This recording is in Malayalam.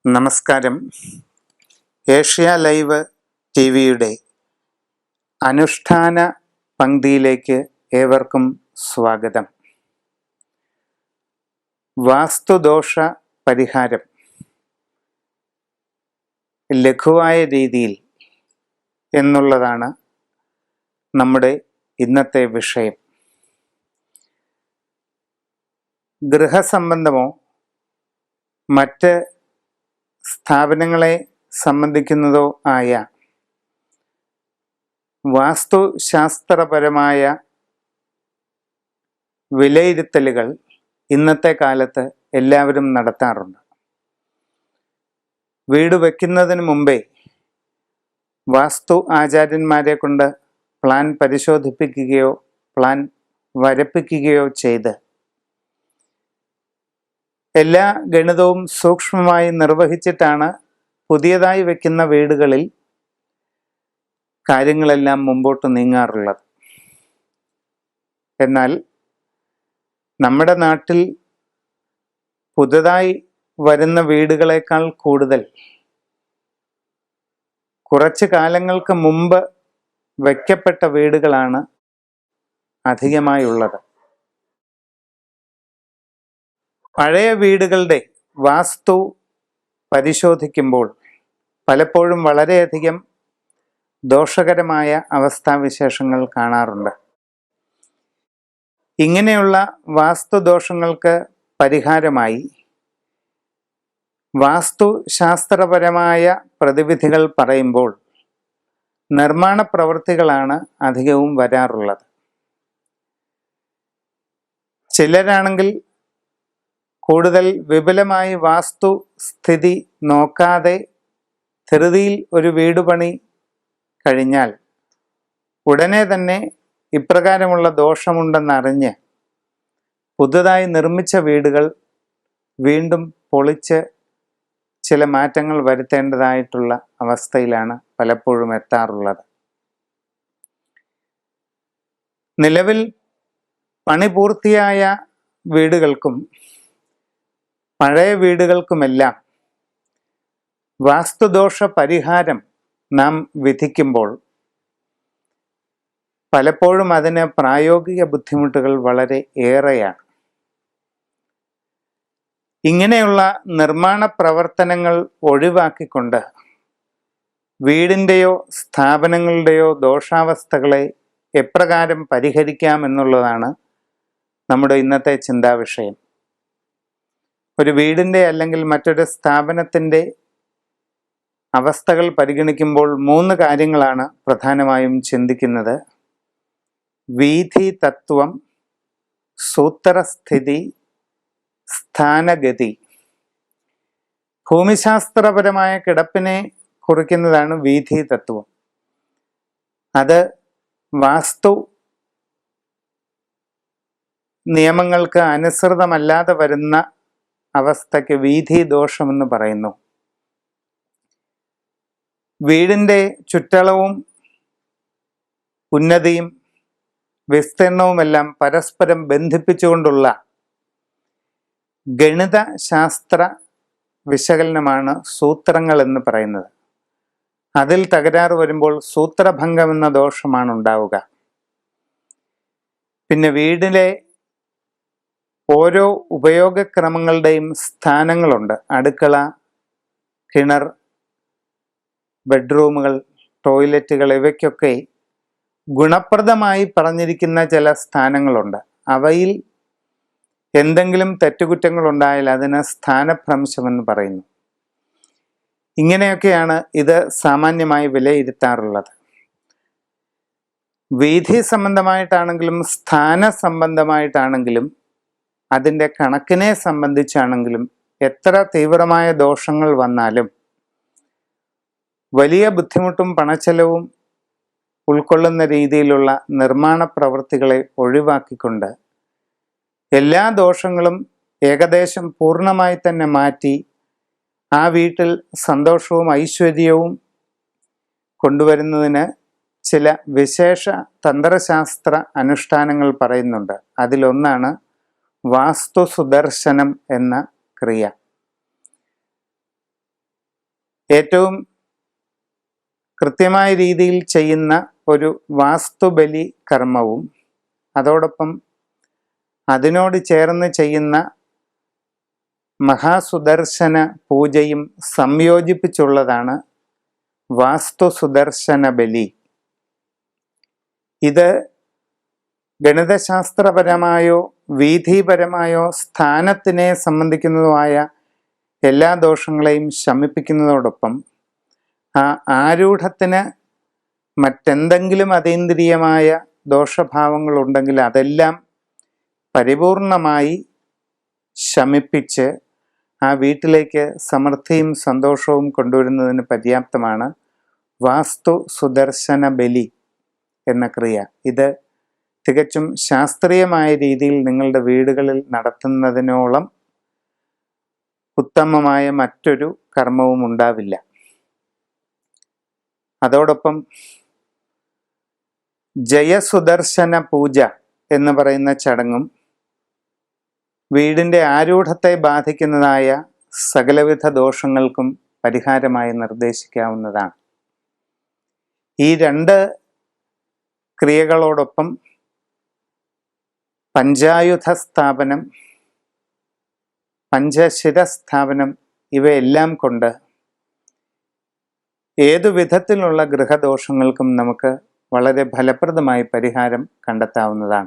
നമസ്കാരം. ഏഷ്യ ലൈവ് ടി വിയുടെ അനുഷ്ഠാന പങ്ക്തിയിലേക്ക് ഏവർക്കും സ്വാഗതം. വാസ്തുദോഷ പരിഹാരം ലഘുവായ രീതിയിൽ എന്നുള്ളതാണ് നമ്മുടെ ഇന്നത്തെ വിഷയം. ഗൃഹസംബന്ധമോ മറ്റ് സ്ഥാപനങ്ങളെ സംബന്ധിക്കുന്നതോ ആയ വാസ്തുശാസ്ത്രപരമായ വിലയിരുത്തലുകൾ ഇന്നത്തെ കാലത്ത് എല്ലാവരും നടത്താറുണ്ട്. വീട് വയ്ക്കുന്നതിന് മുമ്പേ വാസ്തു ആചാര്യന്മാരെ കൊണ്ട് പ്ലാൻ പരിശോധിപ്പിക്കുകയോ പ്ലാൻ വരപ്പിക്കുകയോ ചെയ്ത് എല്ലാ ഗണിതവും സൂക്ഷ്മമായി നിർവഹിച്ചിട്ടാണ് പുതിയതായി വയ്ക്കുന്ന വീടുകളിൽ കാര്യങ്ങളെല്ലാം മുമ്പോട്ട് നീങ്ങാറുള്ളത്. എന്നാൽ നമ്മുടെ നാട്ടിൽ പുതുതായി വരുന്ന വീടുകളേക്കാൾ കൂടുതൽ കുറച്ച് കാലങ്ങൾക്ക് മുമ്പ് വയ്ക്കപ്പെട്ട വീടുകളാണ് അധികമായുള്ളത്. പഴയ വീടുകളുടെ വാസ്തു പരിശോധിക്കുമ്പോൾ പലപ്പോഴും വളരെയധികം ദോഷകരമായ അവസ്ഥാവിശേഷങ്ങൾ കാണാറുണ്ട്. ഇങ്ങനെയുള്ള വാസ്തുദോഷങ്ങൾക്ക് പരിഹാരമായി വാസ്തുശാസ്ത്രപരമായ പ്രതിവിധികൾ പറയുമ്പോൾ നിർമ്മാണ പ്രവൃത്തികളാണ് അധികവും വരാറുള്ളത്. ചിലരാണെങ്കിൽ കൂടുതൽ വിപുലമായി വാസ്തുസ്ഥിതി നോക്കാതെ ധൃതിയിൽ ഒരു വീട് പണി കഴിഞ്ഞാൽ ഉടനെ തന്നെ ഇപ്രകാരമുള്ള ദോഷമുണ്ടെന്നറിഞ്ഞ് പുതുതായി നിർമ്മിച്ച വീടുകൾ വീണ്ടും പൊളിച്ച് ചില മാറ്റങ്ങൾ വരുത്തേണ്ടതായിട്ടുള്ള അവസ്ഥയിലാണ് പലപ്പോഴും എത്താറുള്ളത്. നിലവിൽ പണി പൂർത്തിയായ വീടുകൾക്കും പഴയ വീടുകൾക്കുമെല്ലാം വാസ്തുദോഷ പരിഹാരം നാം വിധിക്കുമ്പോൾ പലപ്പോഴും അതിന് പ്രായോഗിക ബുദ്ധിമുട്ടുകൾ വളരെ ഏറെയാണ്. ഇങ്ങനെയുള്ള നിർമ്മാണ പ്രവർത്തനങ്ങൾ ഒഴിവാക്കിക്കൊണ്ട് വീടിൻ്റെയോ സ്ഥാപനങ്ങളുടെയോ ദോഷാവസ്ഥകളെ എപ്രകാരം പരിഹരിക്കാം എന്നുള്ളതാണ് നമ്മുടെ ഇന്നത്തെ ചിന്താവിഷയം. ഒരു വീടിൻ്റെ അല്ലെങ്കിൽ മറ്റൊരു സ്ഥാപനത്തിൻ്റെ അവസ്ഥകൾ പരിഗണിക്കുമ്പോൾ 3 കാര്യങ്ങളാണ് പ്രധാനമായും ചിന്തിക്കുന്നത്: വീഥി തത്വം, സൂത്രസ്ഥിതി, സ്ഥാനഗതി. ഭൂമിശാസ്ത്രപരമായ കിടപ്പിനെ കുറിക്കുന്നതാണ് വീഥി തത്വം. അത് വാസ്തു നിയമങ്ങൾക്ക് അനുസൃതമല്ലാതെ വരുന്ന അവസ്ഥയ്ക്ക് വീഥി ദോഷമെന്ന് പറയുന്നു. വീടിൻ്റെ ചുറ്റളവും ഉന്നതിയും വിസ്തീർണവുമെല്ലാം പരസ്പരം ബന്ധിപ്പിച്ചുകൊണ്ടുള്ള ഗണിതശാസ്ത്ര വിശകലനമാണ് സൂത്രങ്ങൾ എന്ന് പറയുന്നത്. അതിൽ തകരാറ് വരുമ്പോൾ സൂത്രഭംഗം എന്ന ദോഷമാണ് ഉണ്ടാവുക. പിന്നെ വീടിലെ ഓരോ ഉപയോഗക്രമങ്ങളുടെയും സ്ഥാനങ്ങളുണ്ട്. അടുക്കള, കിണർ, ബെഡ്റൂമുകൾ, ടോയ്ലറ്റുകൾ ഇവയ്ക്കൊക്കെ ഗുണപ്രദമായി പറഞ്ഞിരിക്കുന്ന ചില സ്ഥാനങ്ങളുണ്ട്. അവയിൽ എന്തെങ്കിലും തെറ്റുകുറ്റങ്ങളുണ്ടായാൽ അതിന് സ്ഥാനഭ്രംശമെന്ന് പറയുന്നു. ഇങ്ങനെയൊക്കെയാണ് ഇത് സാമാന്യമായി വിലയിരുത്താറുള്ളത്. വീഥി സംബന്ധമായിട്ടാണെങ്കിലും സ്ഥാന സംബന്ധമായിട്ടാണെങ്കിലും അതിൻ്റെ കണക്കിനെ സംബന്ധിച്ചാണെങ്കിലും എത്ര തീവ്രമായ ദോഷങ്ങൾ വന്നാലും വലിയ ബുദ്ധിമുട്ടും പണച്ചെലവും ഉൾക്കൊള്ളുന്ന രീതിയിലുള്ള നിർമ്മാണ പ്രവൃത്തികളെ ഒഴിവാക്കിക്കൊണ്ട് എല്ലാ ദോഷങ്ങളും ഏകദേശം പൂർണ്ണമായി തന്നെ മാറ്റി ആ വീട്ടിൽ സന്തോഷവും ഐശ്വര്യവും കൊണ്ടുവരുന്നതിന് ചില വിശേഷ തന്ത്രശാസ്ത്ര അനുഷ്ഠാനങ്ങൾ പറയുന്നുണ്ട്. അതിലൊന്നാണ് വാസ്തു സുദർശനം എന്ന ക്രിയ. ഏറ്റവും കൃത്യമായ രീതിയിൽ ചെയ്യുന്ന ഒരു വാസ്തുബലി കർമ്മവും അതോടൊപ്പം അതിനോട് ചേർന്ന് ചെയ്യുന്ന മഹാസുദർശന പൂജയും സംയോജിപ്പിച്ചുള്ളതാണ് വാസ്തു സുദർശന ബലി. ഇത് ഗണിതശാസ്ത്രപരമായോ വീഥിപരമായോ സ്ഥാനത്തിനെ സംബന്ധിക്കുന്നതുമായ എല്ലാ ദോഷങ്ങളെയും ശമിപ്പിക്കുന്നതോടൊപ്പം ആ ആരൂഢത്തിന് മറ്റെന്തെങ്കിലും അതീന്ദ്രിയമായ ദോഷഭാവങ്ങളുണ്ടെങ്കിൽ അതെല്ലാം പരിപൂർണമായി ശമിപ്പിച്ച് ആ വീട്ടിലേക്ക് സമൃദ്ധിയും സന്തോഷവും കൊണ്ടുവരുന്നതിന് പര്യാപ്തമാണ് വാസ്തു സുദർശന ബലി എന്ന ക്രിയ. ഇത് തികച്ചും ശാസ്ത്രീയമായ രീതിയിൽ നിങ്ങളുടെ വീടുകളിൽ നടത്തുന്നതിനോളം ഉത്തമമായ മറ്റൊരു കർമ്മവും ഉണ്ടാവില്ല. അതോടൊപ്പം ജയസുദർശന പൂജ എന്ന് പറയുന്ന ചടങ്ങും വീടിൻ്റെ ആരൂഢത്തെ ബാധിക്കുന്നതായ സകലവിധ ദോഷങ്ങൾക്കും പരിഹാരമായി നിർദ്ദേശിക്കാവുന്നതാണ്. ഈ രണ്ട് ക്രിയകളോടൊപ്പം പഞ്ചായുധ സ്ഥാപനം, പഞ്ചശിര സ്ഥാപനം ഇവയെല്ലാം കൊണ്ട് ഏതു വിധത്തിലുള്ള ഗൃഹദോഷങ്ങൾക്കും നമുക്ക് വളരെ ഫലപ്രദമായി പരിഹാരം കണ്ടെത്താവുന്നതാണ്.